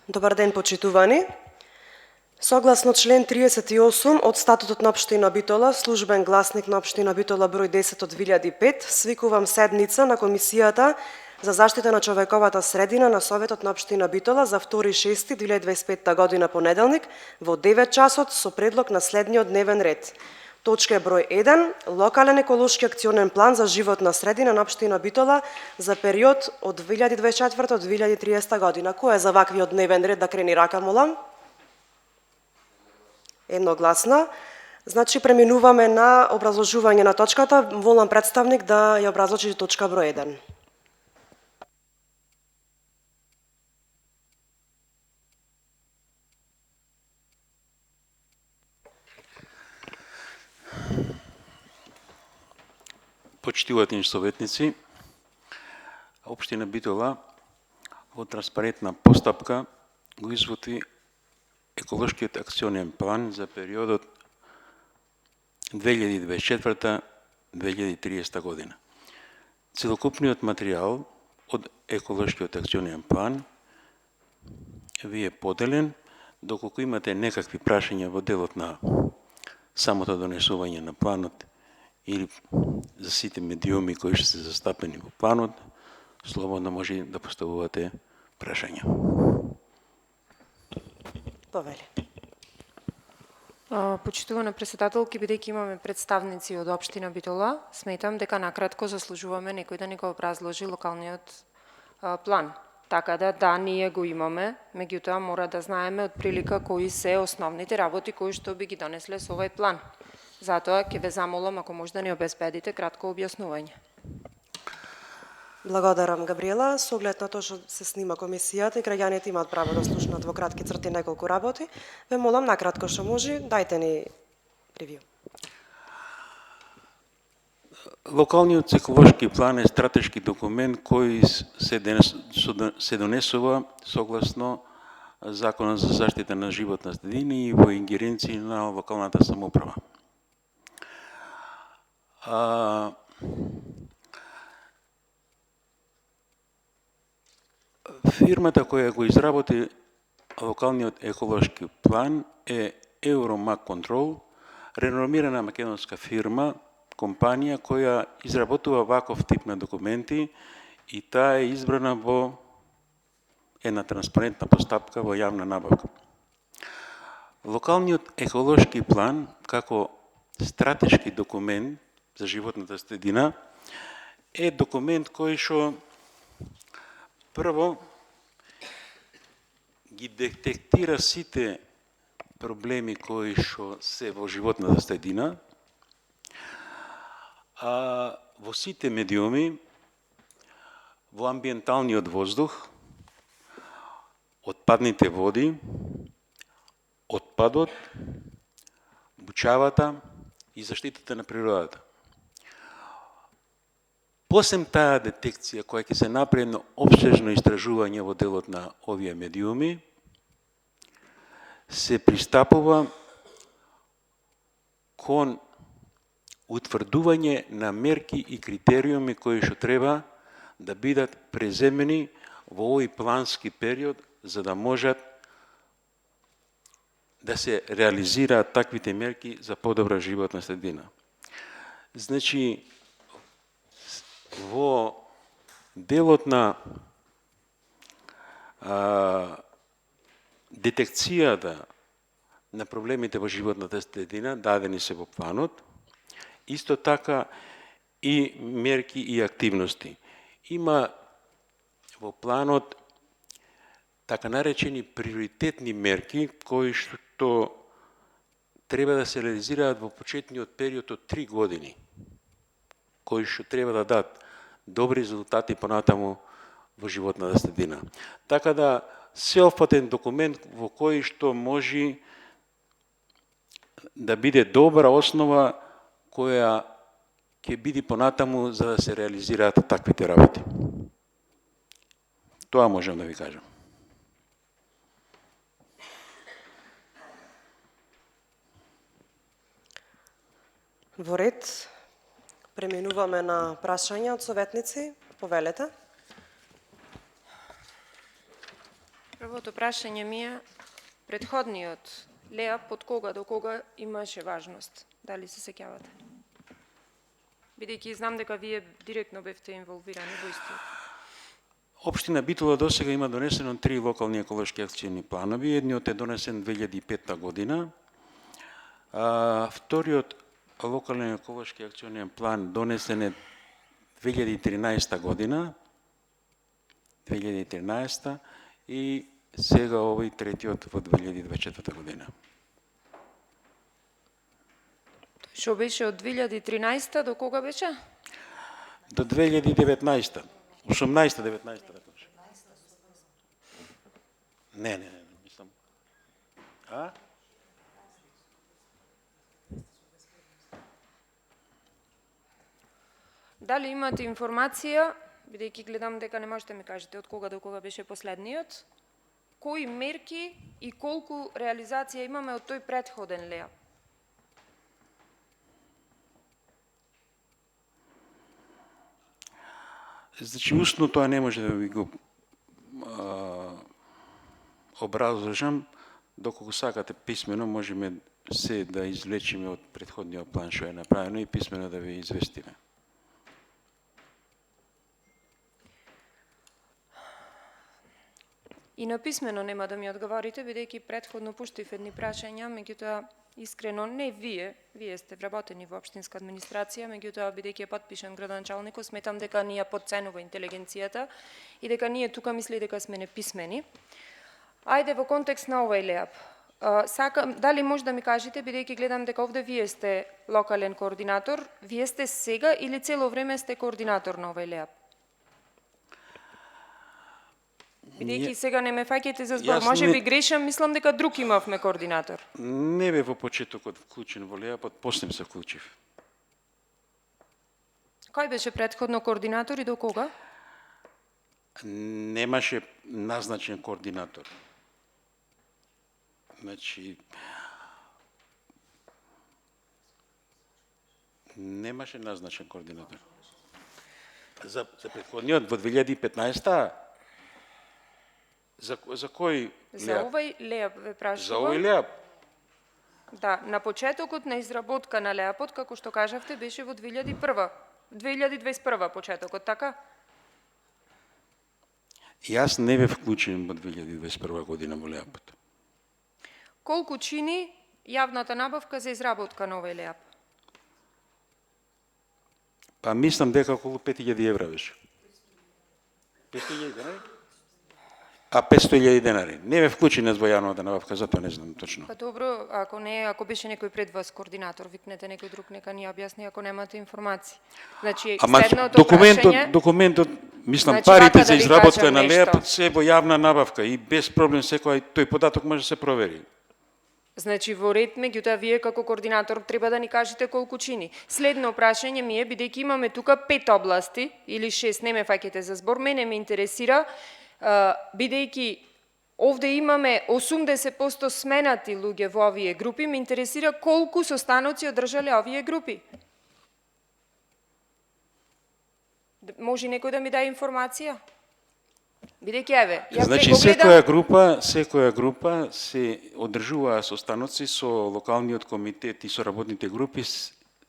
Добар ден, почитувани. Согласно член 38 од Статутот на Општина Битола, службен гласник на Општина Битола број 10 од 2005, свикувам седница на Комисијата за заштита на човековата средина на Советот на Општина Битола за 2.6.2025 година понеделник во 9 часот со предлог на следниот дневен ред. Точка број 1. Локален еколошки акционен план за животна средина на Општина Битола за период од 2024 до 2030 година. Кој е за ваквиот дневен ред да крени рака, молам? Едногласно. Значи, преминуваме на образложување на точката. Волам представник да ја образлочи точка број 1. Почитувани советници, Општина Битола во транспарентна постапка го изводи еколошкиот акционен план за периодот 2024-2030 година. Целокупниот материјал од еколошкиот акционен план ви е поделен. Доколку имате некакви прашања во делот на самото донесување на планот или за сите медиуми кои што се застапени во планот, слободно може да поставувате прашања. Повели. Почитувана председателки, бидејќи имаме представници од Општина Битола, сметам дека накратко заслужуваме некој да ни го образложи локалниот план. Така да, ние го имаме, меѓутоа мора да знаеме од прилика кои се основните работи кои што би ги донесле со овој план. Затоа ќе ве замолам ако може да ни обезбедите кратко објаснување. Благодарам, Габриела. Со оглед на тоа што се снима комисијата и граѓаните имаат право да слушнат во кратки црти неколку работи, ве молам накратко што може, дајте ни ревју. Локалниот еколошки план е стратешки документ кој се донесува согласно Законот за заштита на животна средина и во ингеренции на локалната самоуправа. Фирмата која го изработи локалниот еколошки план е Euromag Control, реномирана македонска фирма, компанија која изработува ваков тип на документи и таа е избрана во една транспарентна постапка во јавна набавка. Локалниот еколошки план, како стратешки документ за животната средина, е документ кој што прво ги детектира сите проблеми кои што се во животната средина, во сите медиуми, во амбиенталниот воздух, отпадните води, отпадот, бучавата и заштитата на природата. Посем таа детекција која ќе се направи на опсежно истражување во делот на овие медиуми, се пристапува кон утврдување на мерки и критериуми кои што треба да бидат преземени во овој плански период за да можат да се реализираат таквите мерки за подобра животна средина. Значи, во делот на детекцијата на проблемите во животната средина дадени се во планот, исто така и мерки и активности. Има во планот така наречени приоритетни мерки кои што треба да се реализираат во почетниот период од 3 години, кои што треба да дадат добри резултати понатаму во животната средина. Така да, сеопфатен документ во кој што може да биде добра основа која ќе биде понатаму за да се реализираат таквите работи. Тоа можам да ви кажам. Во ред, преминуваме на прашања од советници. Повелете. Прво Првото прашање ми е претходниот ЛЕАП од кога до кога имаше важност? Дали се сеќавате? Бидејќи знам дека вие директно бевте инволвирани во истиот. Општина Битола досега има донесено 3 локални еколошки акциони планови. Едниот е донесен 2005 година, а вториот локален еколошки акционен план донесен е 2013 година, 2013 и сега овој третиот во 2024 година. Што беше од 2013 до кога беше? До 2019, 18-19 рекаш. Не, мислам. А? Дали имате информација, бидејќи гледам дека не можете ми кажете од кога до кога беше последниот, кои мерки и колку реализација имаме од тој претходен ЛЕАП? Значи, устно тоа не може да ви го образложам, доколку сакате писмено, можеме се да извлечиме од претходниот план што е направено и писмено да ви известиме. И на писмено нема да ми одговорите, бидејќи претходно пуштив едни прашања, меѓутоа искрено не вие сте вработени во општинска администрација, меѓутоа бидејќи е подпишан градоначалникот, сметам дека ни ја потценува интелигенцијата и дека ние тука мисли дека сме неписмени. Ајде во контекст на овој ЛЕАП. Дали може да ми кажете, бидејќи гледам дека овде вие сте локален координатор, вие сте сега или цело време сте координатор на овој ЛЕАП? Бидејќи сега не ме фаќате за збор, може би грешам, мислам дека друг имавме координатор. Не бе во почетокот вклучен во ЛЕАПот, после се вклучив. Кој беше претходно координатор и до кога? Немаше назначен координатор. Значи, немаше назначен координатор. За претходниот во 2015-та? За кој ЛЕАП? За овој ЛЕАП ве прашувам. За овој ЛЕАП? Да, на почетокот на изработка на ЛЕАПот, како што кажавте, беше во 2021 почетокот, така? Јас не бев вклучен во 2021 година во ЛЕАПот. Колку чини јавната набавка за изработка на овој ЛЕАП? Па мислам дека околу 5000 евра беше. 5000 денари? А 500.000 денари. Не бе вклучен во јавната набавка, затоа не знам точно. Па добро, ако беше некој пред вас координатор, викнете некој друг, нека ни објасни ако немате информации. Значи, следното прашање... Документот, мислам, Значи, парите вака за да ви изработка кажам на нешто. ЛЕАП се во јавна набавка и без проблем секој тој податок може да се провери. Значи, во ред, меѓутоа, вие како координатор треба да ни кажете колку чини. Следно прашање ми е, бидејќи имаме тука 5 области, или 6, не ме фаќате за збор, мене ме интересира, бидејќи овде имаме 80% сменати луѓе во овие групи, ме интересира колку состаноци одржале овие групи. Може некој да ми даде информација? Бидејќи еве, јас Значи, го гледам... секоја група се одржуваа состаноци со локалниот комитет и со работните групи,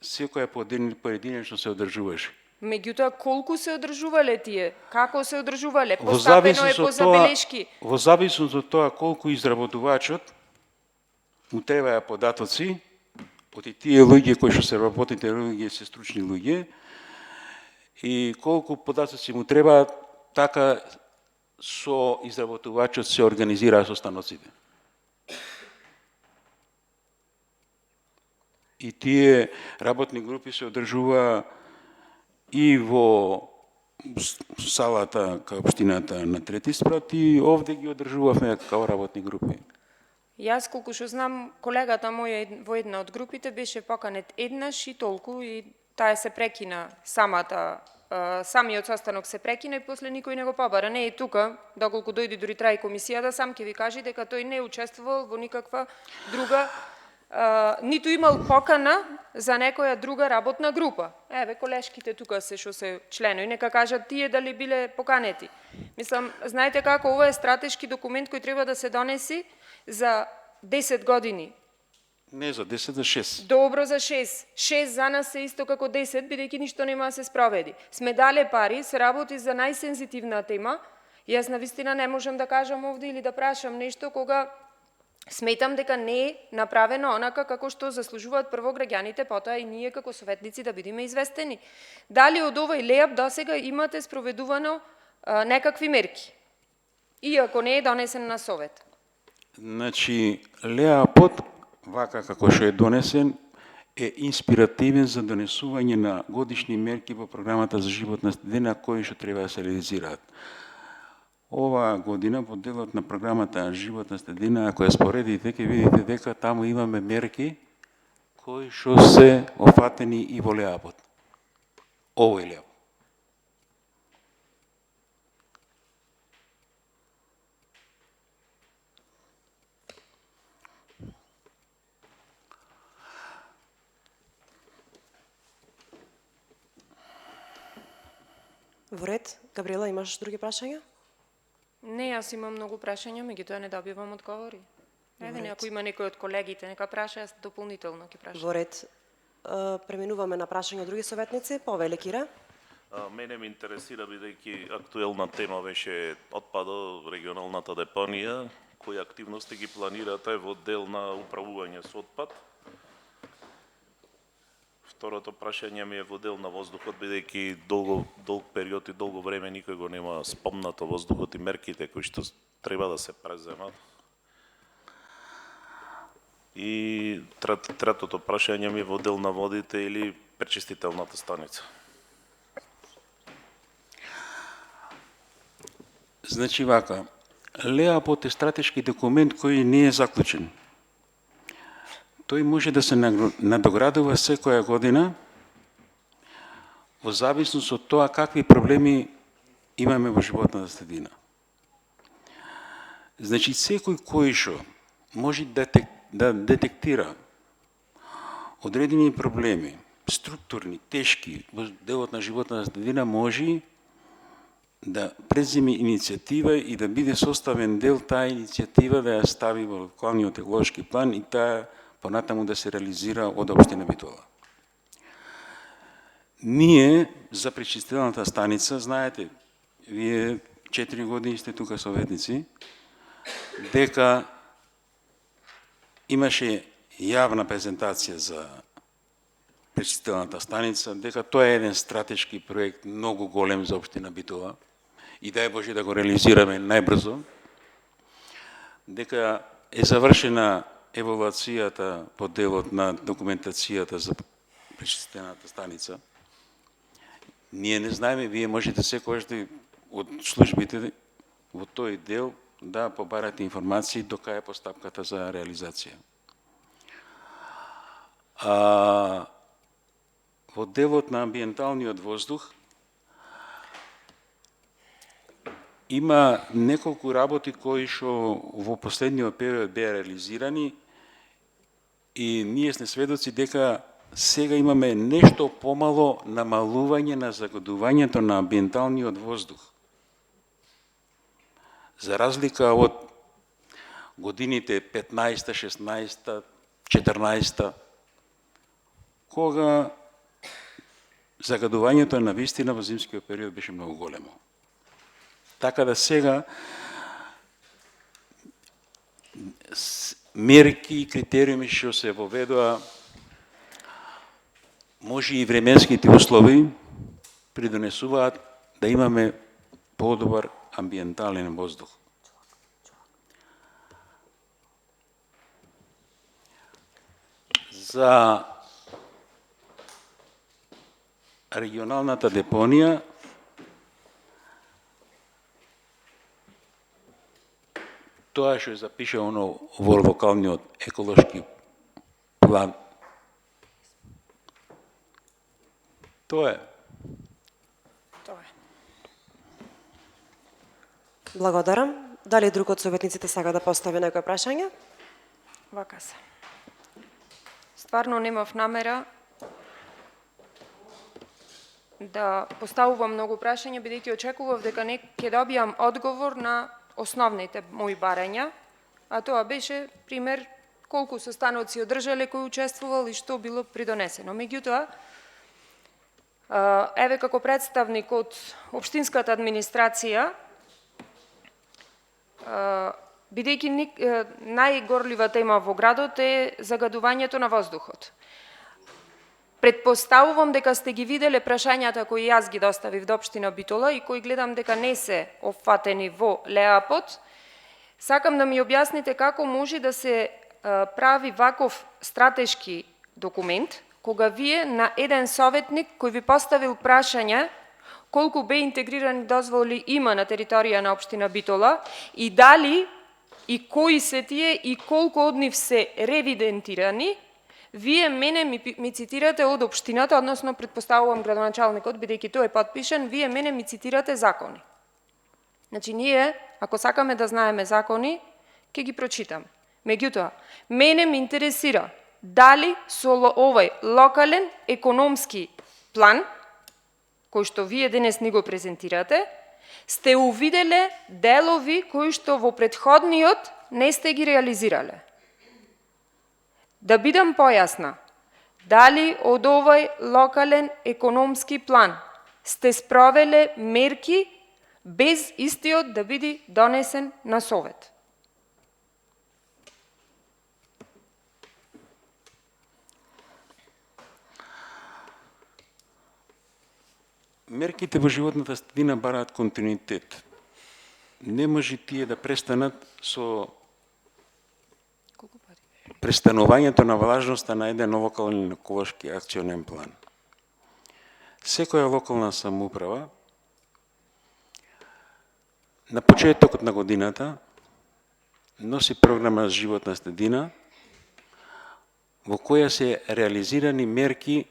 секоја поединечно се одржуваше. Меѓутоа, колку се одржувале тие? Како се одржувале? Постапено е по забелешки. Во зависност од тоа колку изработувачот му требаја податоци, од тие луѓе кои што се работните луѓе се стручни луѓе, и колку податоци му требаат, така со изработувачот се организираа состаноците. И тие работни групи се одржуваа и во салата кај општината на Трети спрат и овде ги одржувавме како работни групи. Јас, колку што знам, колегата моја во една од групите беше поканет еднаш и толку и таа се прекина самиот состанок се прекина и после никој не го побара. Не е тука, доколку дојде дури трај комисијата, сам ќе ви каже дека тој не учествувал во никаква друга ниту имал покана за некоја друга работна група. Еве, колешките тука се што се членови, нека кажат тие дали биле поканети. Мислам, знаете како, ова е стратешки документ кој треба да се донеси за 10 години. Не за 10, за 6. Добро за 6. 6 за нас е исто како 10, бидејќи ништо нема да се спроведи. Сме дале пари, се работи за најсензитивна тема. Јас навистина не можам да кажам овде или да прашам нешто кога сметам дека не е направено онака како што заслужуваат прво граѓаните, потоа и ние како советници да бидеме известени. Дали од овој леап досега имате спроведувано некакви мерки? Иако не е донесен на совет. Значи, леапот, вака како што е донесен, е инспиративен за донесување на годишни мерки во програмата за животна средина кои што треба да се реализираат. Ова година, во делот на програмата животна средина, ако ја споредите, ќе видите дека таму имаме мерки кои што се офатени и во леапот. Овој леап. Во ред, Габриела, имаш други прашања? Не, јас имам многу прашања, меѓутоа не добивам одговори. Еве, ред. ако има некој од колегите, нека праша, јас дополнително ќе прашам. Во ред. Преминуваме на прашања од други советници. Повеле, Кира. Мене ме интересира, бидејќи актуелна тема беше отпадот, регионалната депонија, кои активности ги планирате во дел на управување со отпад? Второто прашање ми е во дел на воздухот, бидејќи долг период и долго време никој го нема спомнато воздухот и мерките кои што треба да се преземат. И третото прашање ми е во дел на водите или пречистителната станица. Значи вака, леапот е стратешки документ кој не е заклучен. Тој може да се надоградува секоја година во зависност од тоа какви проблеми имаме во животната средина. Значи, секој кој што може да детектира одредени проблеми, структурни, тешки, во делот на животната средина, може да преземе иницијатива и да биде составен дел таа иницијатива да ја стави во локалниот еколошки план и таа понатаму да се реализира од општина Битола. Ние за пречистителната станица, знаете, вие 4 години сте тука советници, дека имаше јавна презентација за пречистителната станица, дека тоа е еден стратешки проект, многу голем за општина Битола и дај Боже да го реализираме најбрзо, дека е завршена евалуацијата по делот на документацијата за пречистителната станица. Ние не знаеме, вие можете секојаш од службите во тој дел да побарате информации до кај е постапката за реализација. Во делот на амбиенталниот воздух има неколку работи кои што во последниот период беа реализирани и ние сме сведоци дека сега имаме нешто помало намалување на загадувањето на амбиенталниот воздух. За разлика од годините 15-та, 16-та, 14-та, кога загадувањето на вистина во зимскиот период беше многу големо. Така да сега мерки и критериуми што се воведоа, може и временските услови придонесуваат да имаме подобар амбиентален воздух. За регионалната депонија тоа што е запишано во локалниот еколошки план, тоа е. Тоа е. Благодарам. Дали друг од советниците сака да постави некој прашање? Вака се. стварно немав намера да поставувам многу прашања, бидејќи очекував дека ќе добијам одговор на основните мои барања, а тоа беше пример колку состаноци одржале, кој учествувал и што било придонесено. Меѓутоа, еве како представник од општинската администрација, бидејќи најгорлива тема во градот е загадувањето на воздухот. Предпоставувам дека сте ги виделе прашањата кои јас ги доставив до општина Битола и кои гледам дека не се опфатени во ЛЕАПот. Сакам да ми објасните како може да се прави ваков стратешки документ, кога вие на еден советник кој ви поставил прашање колку бе интегрирани дозволи има на територија на општина Битола и дали и кои се тие и колку од нив се ревидентирани, вие мене ми цитирате од општината, односно предпоставувам градоначалникот, бидејќи тој е потпишан, вие мене ми цитирате закони. Значи, ние, ако сакаме да знаеме закони, ќе ги прочитам. Меѓутоа, мене ме интересира дали со овој локален економски план, кој што вие денес ни го презентирате, сте увиделе делови кои што во претходниот не сте ги реализирале. Да бидам појасна, дали од овој локален економски план сте спровеле мерки без истиот да биде донесен на Совет? Мерките во животната средина бараат континуитет. Не може тие да престанат со престанувањето на важноста на еден локален еколошки акционен план. Секоја локална самоуправа на почетокот на годината носи програма за животна средина во која се реализирани мерки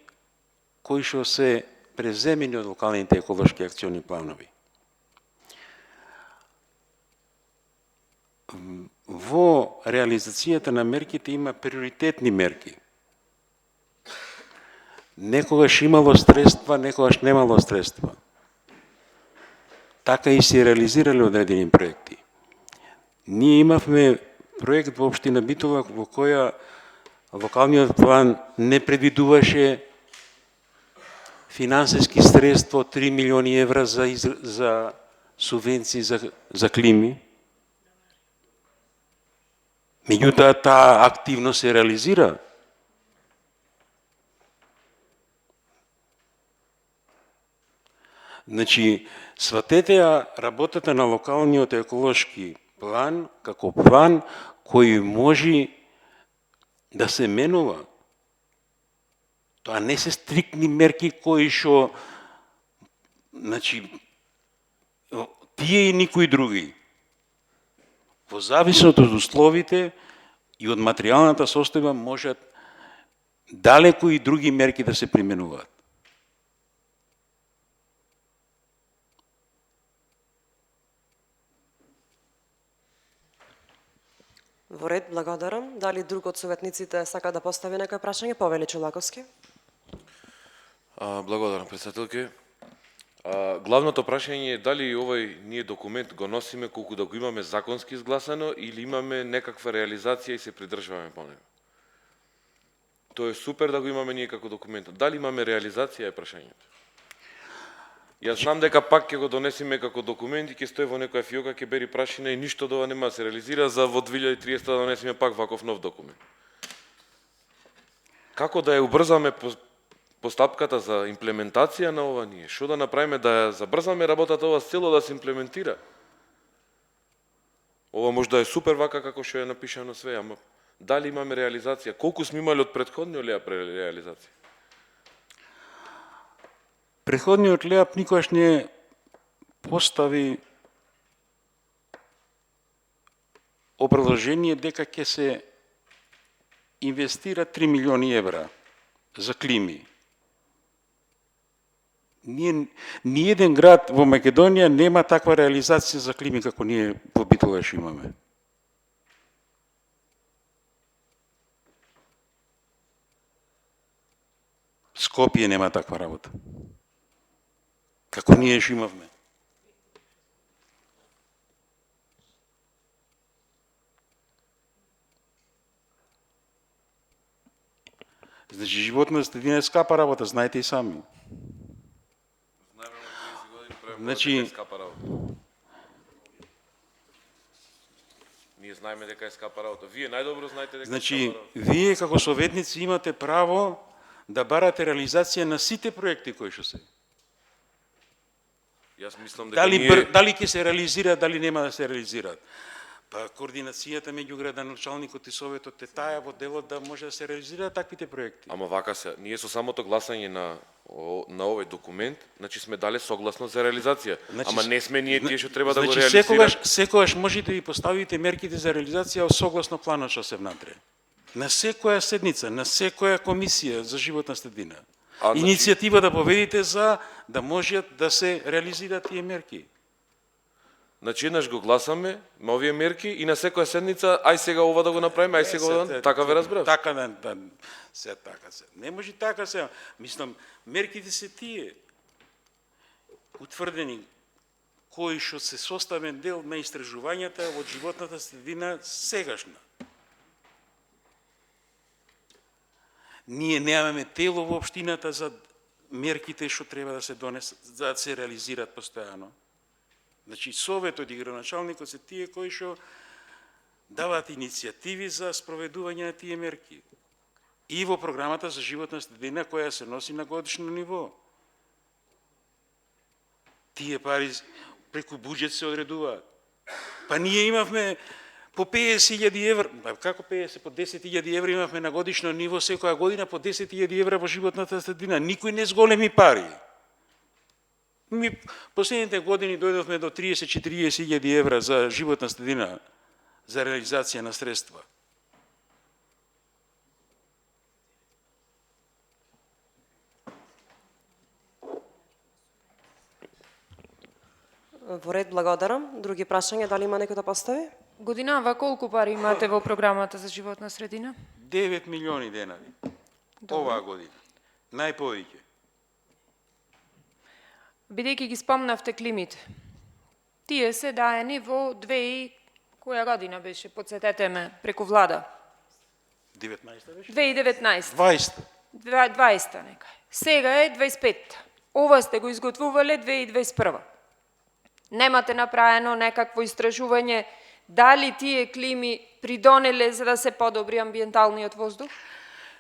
кои што се преземени од локалните еколошки акциони планови. Во реализацијата на мерките има приоритетни мерки. Некогаш имало средства, некогаш немало средства. Така и се реализирале одредени проекти. Ние имавме проект во општина Битола во која локалниот план не предвидуваше финансиски средства од 3 милиони евра за субвенции за клими. Меѓутоа, таа активно се реализира. Значи, сватете ја работата на локалниот еколошки план како план кој може да се менува. Тоа не се стриктни мерки кои што, значи, тие и никои други. Во зависност од условите и од материјалната состојба можат далеку и други мерки да се применуваат. Во ред, благодарам. Дали друг од советниците сака да постави некој прашање? Повели Чолаковски. Благодарам, председателке. Главното прашање е дали овој ние документ го носиме колку да го имаме законски изгласано или имаме некаква реализација и се придржуваме по него. Тоа е супер да го имаме ние како документ. Дали имаме реализација е прашањето. Јас знам дека пак ќе го донесеме како документ и ќе стои во некоја фиока, ќе бери прашина и ништо дова нема да се реализира, за во 2030 да донесеме пак ваков нов документ. Како да ја убрзаме постапката за имплементација на ова ние? Што да направиме да ја забрзаме работата ова с цело да се имплементира? Ова може да е супер вака како што е напишано све, ама дали имаме реализација? Колку сме имали од претходниот ЛЕАП реализација? Претходниот ЛЕАП никогаш не постави образложение дека ќе се инвестира 3 милиони евра за клими. Ни еден град во Македонија нема таква реализација за клими како ние во Битола што имаме. Скопје нема таква работа. Како ние што имавме. Значи, животна средина е скапа работа, знаете и сами. Значи, ние знаеме дека е скапа работа. Вие најдобро знаете дека значи, е скапа работа. вие како советници имате право да барате реализација на сите проекти кои што се. Јас мислам дека Дали ќе се реализираат, дали нема да се реализираат. Па координацијата меѓу градоначалникот и советот е таа во делот да може да се реализираат таквите проекти. Ама вака се, ние со самото гласање на овој документ, значи сме дале согласно за реализација. Значи, Ама не сме ние тие што треба да го значи, реализираме. секогаш можете да поставите мерките за реализација согласно планот што се внатре. На секоја седница, на секоја комисија за животна средина. Значи- Иницијатива да поведите за да можат да се реализираат тие мерки. Значи еднаш го гласаме на овие мерки и на секоја седница ај сега ова да го направиме, ај сега ова, така ве разбрав. Така се така се. Не може така се. Мислам, мерките се тие утврдени кои што се составен дел на истражувањата од животната средина сегашна. Ние немаме тело во општината за мерките што треба да се донесат, за да се реализираат постојано. Значи, советот и градоначалникот се тие кои што даваат иницијативи за спроведување на тие мерки. И во програмата за животна средина која се носи на годишно ниво. Тие пари преку буџет се одредуваат. Па ние имавме по 50.000 евра, како 50, по 10.000 евра имавме на годишно ниво секоја година по 10.000 евра во животната средина. Никој не зголеми пари. Ми последните години дојдовме до 30-40.000 евра за животна средина, за реализација на средства. Во ред, благодарам. Други прашања, дали има некој да постави? Годинава колку пари имате во програмата за животна средина? 9 милиони денари. Оваа година. Најповеќе. Бидејќи ги спомнавте климите, тие се даени во која година беше, подсетете ме, преку влада? 19 беше? 2019. 20. 20 нека. Сега е 25. Ова сте го изготвувале 2021. Немате направено некакво истражување дали тие клими придонеле за да се подобри амбиенталниот воздух?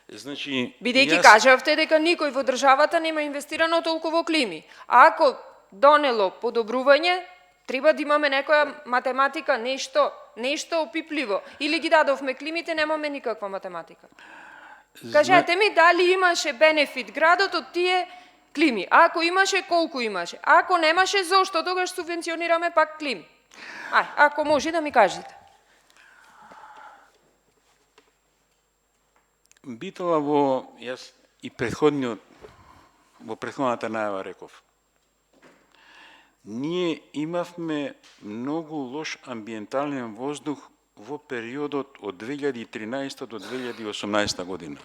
Значи, Бидејќи кажавте дека никој во државата нема инвестирано толку во клими. А ако донело подобрување, треба да имаме некоја математика, нешто опипливо. Или ги дадовме климите, немаме никаква математика. Кажете ми дали имаше бенефит градот од тие клими. Ако имаше, колку имаше. Ако немаше, зошто тогаш субвенционираме пак клими? Ако може да ми кажете. Битола јас и во претходната најава реков. Ние имавме многу лош амбиентален воздух во периодот од 2013 до 2018 година.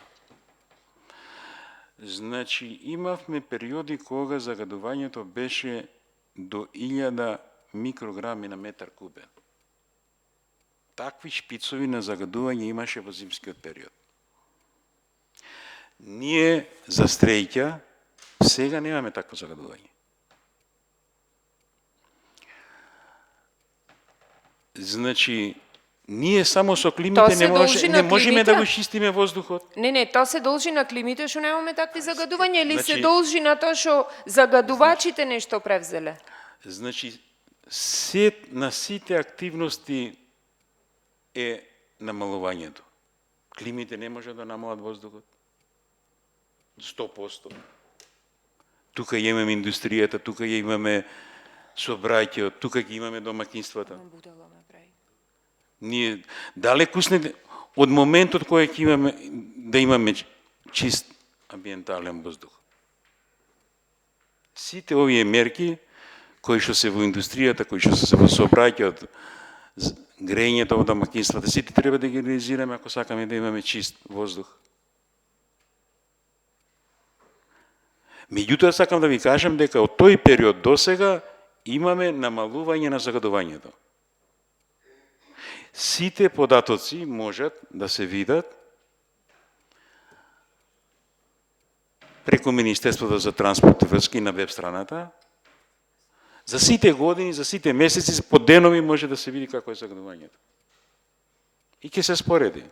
Значи, имавме периоди кога загадувањето беше до 1000 микрограми на метар кубен. Такви шпицови на загадување имаше во зимскиот период. Ние, за среќа, сега немаме такво загадување. Значи, ние само со климите не можеме да го чистиме воздухот. Не, тоа се должи на климите што немаме такви загадувања или се должи на тоа што загадувачите нешто превзеле? Значи, на сите активности е намалувањето. Климите не може да намалат воздухот. 100%. Тука имаме индустријата, тука имаме сообраќајот, тука ги имаме домакинствата. Ние далеку сме од моментот кој ќе имаме да имаме чист амбиентален воздух. Сите овие мерки кои што се во индустријата, кои што се во сообраќајот, грејењето во домакинствата, сите треба да ги реализираме ако сакаме да имаме чист воздух. Меѓутоа, сакам да ви кажем дека од тој период до сега имаме намалување на загадувањето. Сите податоци можат да се видат преку Министерството за транспорт и врски на веб страната. За сите години, за сите месеци, по денови може да се види како е загадувањето. И ќе се спореди.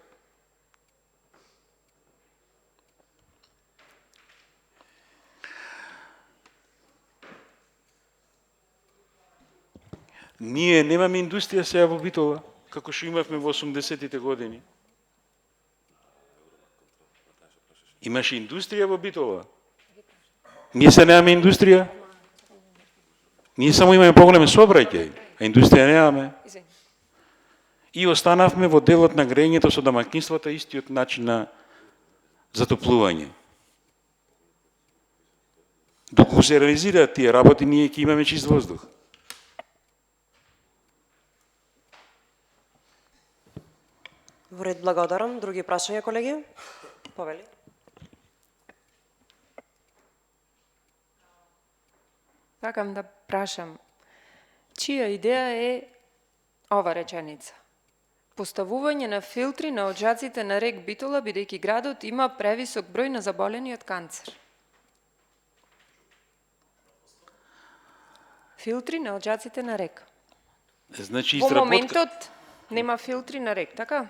Ние немаме индустрија сега во Битола, како што имавме во 80-тите години. Имаше индустрија во Битола. Ние се немаме индустрија. Ние само имаме поголем сообраќај, а индустрија немаме. И останавме во делот на грејењето со домаќинствата истиот начин на затоплување. Доколку се реализираат тие работи, ние ќе имаме чист воздух. Во ред, благодарам. Други прашања, колеги? Повели. Сакам да прашам, чија идеја е ова реченица? Поставување на филтри на оджаците на рек Битола, бидејќи градот има превисок број на заболени од канцер. Филтри на оджаците на рек. Значи, Во моментот нема филтри на рек, така?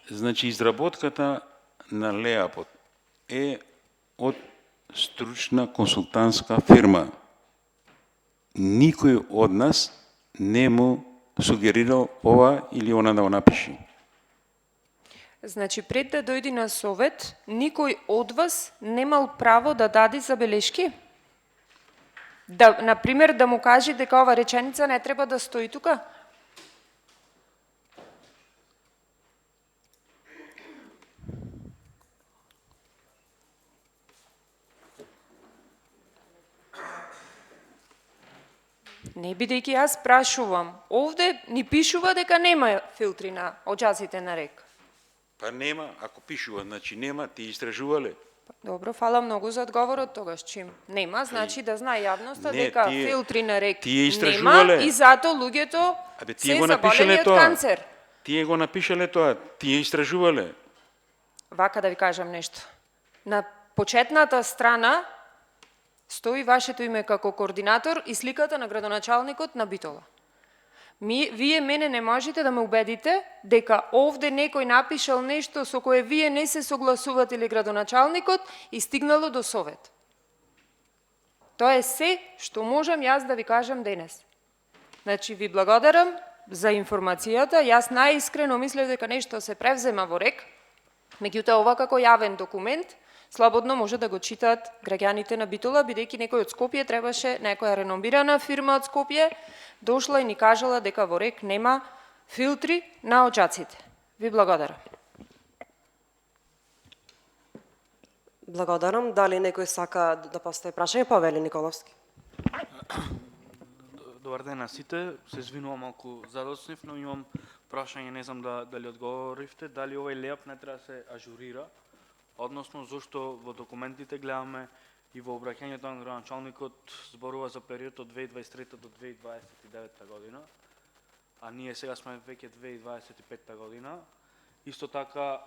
Значи, изработката на ЛЕАПот е од стручна консултантска фирма. Никој од нас не му сугерирал ова или она да го напише. Значи, пред да дојди на совет, никој од вас немал право да даде забелешки? Да, например, да му каже дека ова реченица не треба да стои тука? Не бидејќи јас прашувам, овде ни пишува дека нема филтри на оджаците на рек. Па нема, ако пишува, значи нема, ти истражувале. Добро, фала многу за одговорот тогаш, чим нема, значи да знае јавноста Не, дека тие- филтри на рек тие нема истражувале. и затоа луѓето Тие се го заболени напишале од тоа. канцер. Тие го напишале тоа, тие истражувале. Вака да ви кажам нешто. На почетната страна стои вашето име како координатор и сликата на градоначалникот на Битола. Вие мене не можете да ме убедите дека овде некој напишал нешто со кое вие не се согласувате или градоначалникот и стигнало до совет. Тоа е се што можам јас да ви кажам денес. Значи, ви благодарам за информацијата. Јас најискрено мислев дека нешто се превзема во рек, меѓутоа ова како јавен документ, слободно може да го читаат граѓаните на Битола, бидејќи некој од Скопје требаше, некоја реномирана фирма од Скопје, дошла и ни кажала дека во рек нема филтри на оджаците. Ви благодарам. Благодарам. Дали некој сака да постави прашање? Повели Николовски. Добар ден на сите. Се извинувам малку задоцнив, но имам прашање, не знам дали одговоривте, дали овој ЛЕАП не треба да се ажурира, односно зошто во документите гледаме и во обраќањето на градоначалникот зборува за период од 2023 до 2029 година, а ние сега сме веќе 2025 година. Исто така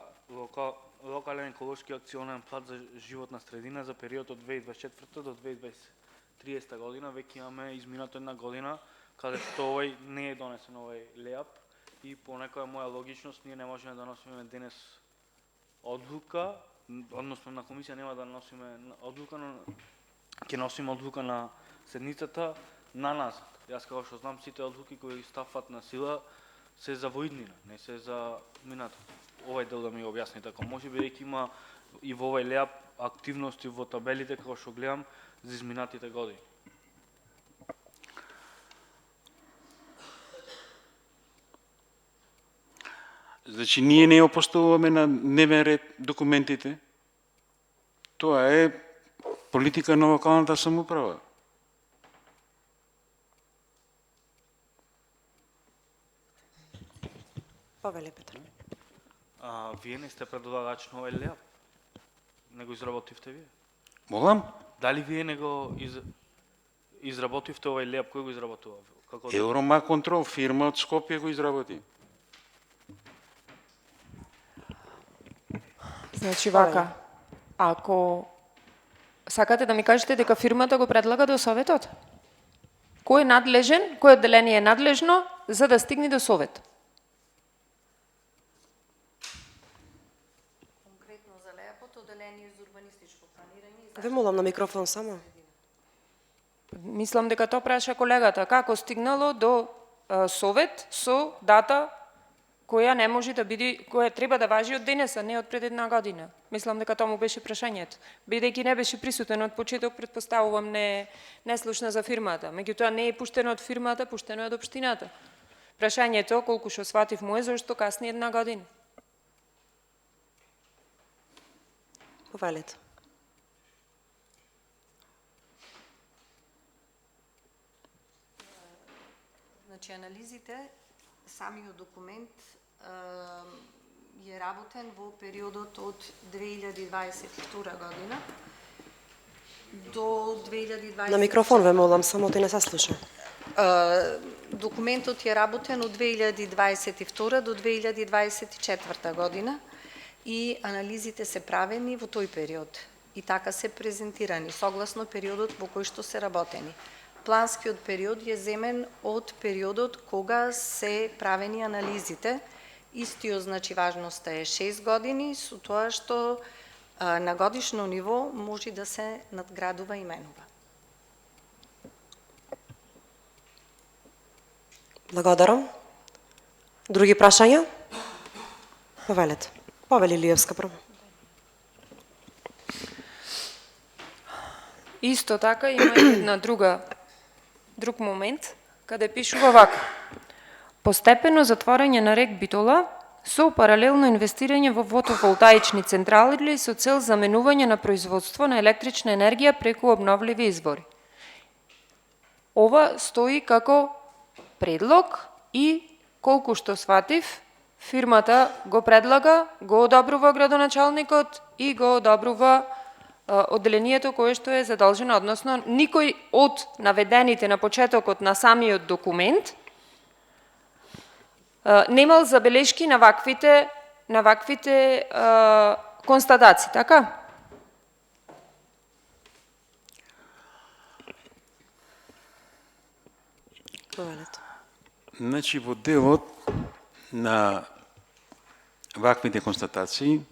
локален еколошки акционен план за животна средина за период од 2024 до 2030 година, веќе имаме изминато една година каде што овој не е донесен овој ЛЕАП и по некоја моја логичност ние не можеме да носиме денес одлука, односно на комисија нема да носиме одлука, но ќе носиме одлука на седницата на нас. Јас како што знам, сите одлуки кои стафат на сила се за воиднина, не се за минато. Овој дел да ми го објасните, ако може би дека има и во овој ЛЕАП активности во табелите како што гледам за изминатите години. Значи, ние не опоставуваме на дневен ред документите. Тоа е политика на локалната самоуправа. Повели Петар. Вие не сте предлагач на овој леап? Не го изработивте вие? Молам? Дали вие не го изработивте овој леап? Кој го изработува? Како Евромак контрол фирма од Скопје го изработи. Значи вака, ако сакате да ми кажете дека фирмата го предлага до советот? Кој е надлежен, кој одделение е надлежно за да стигне до совет? Конкретно за леапот, одделение за урбанистичко планирање. Ве молам на микрофон само. Мислам дека тоа праша колегата, како стигнало до совет со дата која не може да биде, која треба да важи од денес, а не од пред една година. Мислам дека тоа му беше прашањето. Бидејќи не беше присутен од почеток, претпоставувам не слушна за фирмата. Меѓутоа не е пуштено од фирмата, пуштено е од општината. Прашањето, колку што сватив му е, зашто касни една година. Повелете. Значи, анализите, самиот документ е работен во периодот од 2022 година до 2020. На микрофон ве молам, само ти не се слуша. Документот е работен од 2022 до 2024 година и анализите се правени во тој период и така се презентирани согласно периодот во кој што се работени. Планскиот период е земен од периодот кога се правени анализите. Истиот, значи, важноста е 6 години, со тоа што на годишно ниво може да се надградува и менува. Благодарам. Други прашања? Повелете. Повели Лиевска прво. Исто така има и една друг момент, каде пишува вака. Постепено затворање на рек Битола со паралелно инвестирање во фотоволтаични централи со цел заменување на производство на електрична енергија преку обновливи извори. Ова стои како предлог и колку што сватив, фирмата го предлага, го одобрува градоначалникот и го одобрува одделението кое што е задолжено, односно никој од наведените на почетокот на самиот документ немал забелешки на ваквите констатации, така? Повелете. Значи, во делот на ваквите констатации,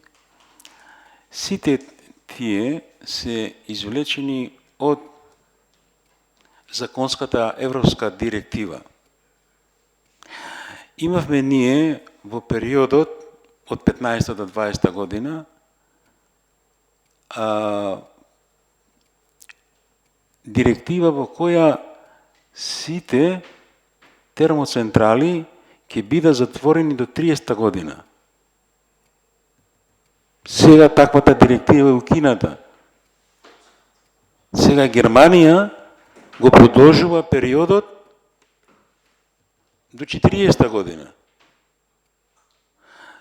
сите тие се извлечени од законската европска директива. Имавме ние во периодот од 15 до 20 година директива во која сите термоцентрали ќе бидат затворени до 30 година. Сега таквата директива е укината. Сега Германија го продолжува периодот до 40 година.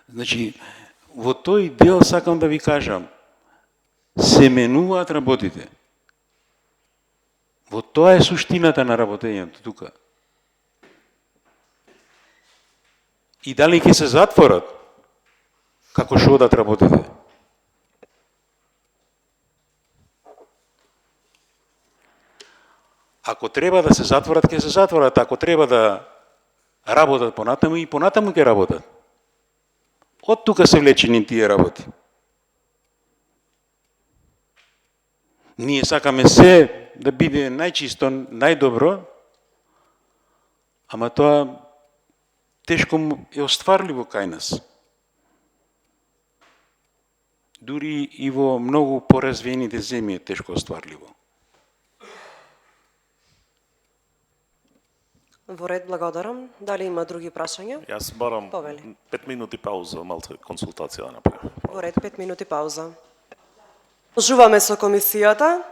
Значи, во тој дел сакам да ви кажам, се менуваат работите. Во тоа е суштината на работењето тука. И дали ќе се затворат, како што одат работите? Ако треба да се затворат, ќе се затворат. Ако треба да работат понатаму, и понатаму ќе работат. Од тука се влечени тие работи. Ние сакаме се да биде најчисто, најдобро, ама тоа тешко е остварливо кај нас. Дури и во многу поразвиените земји е тешко остварливо. Во ред, благодарам. Дали има други прашања? Јас барам Повели. 5 минути пауза, малце консултација да направам. Во ред, 5 минути пауза. Продолжуваме со комисијата.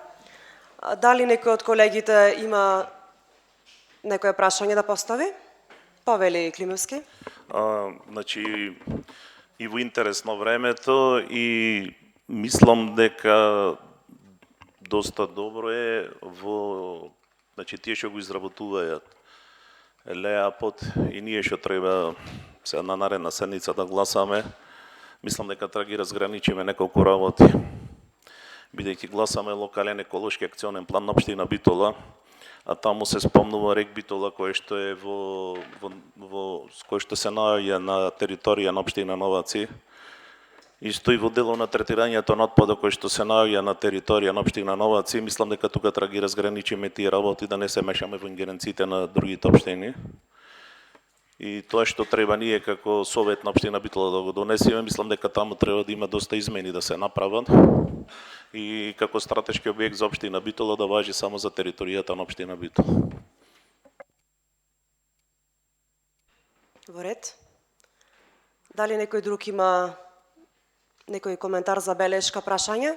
Дали некој од колегите има некое прашање да постави? Повели Климовски. Значи, и во интерес на времето и мислам дека доста добро е во, значи тие што го изработуваат леапот и ние што треба сега на наредна седница да гласаме, мислам дека треба ги разграничиме неколку работи. Бидејќи гласаме локален еколошки акционен план на општина Битола, а таму се спомнува рек Битола кој што е кој што се наоѓа на територија на општина Новаци. Исто и во дело на третирањето на отпадок кој што се наоѓа на територија на општина Новаци, мислам дека тука треба ги разграничиме тие работи, да не се мешаме во ингеренциите на другите општини. И тоа што треба ние како совет на општина Битола да го донесеме, мислам дека таму треба да има доста измени да се направат. И како стратешки објект за општина Битола да важи само за територијата на општина Битола. Во ред. Дали некој друг има некој коментар, забелешка, прашање?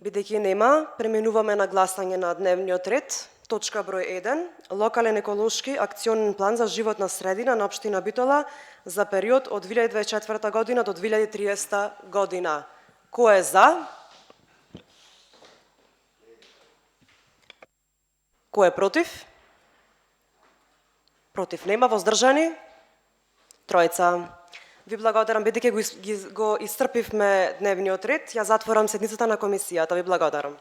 Бидејќи нема, преминуваме на гласање на дневниот ред. Точка број 1. Локален еколошки акционен план за животна средина на општина Битола за период од 2024 година до 2030 година. Кој е за? Кој е против? Против нема, воздржани? Тројца. Ви благодарам, бидејќи го исцрпивме дневниот ред, ја затворам седницата на комисијата. Ви благодарам.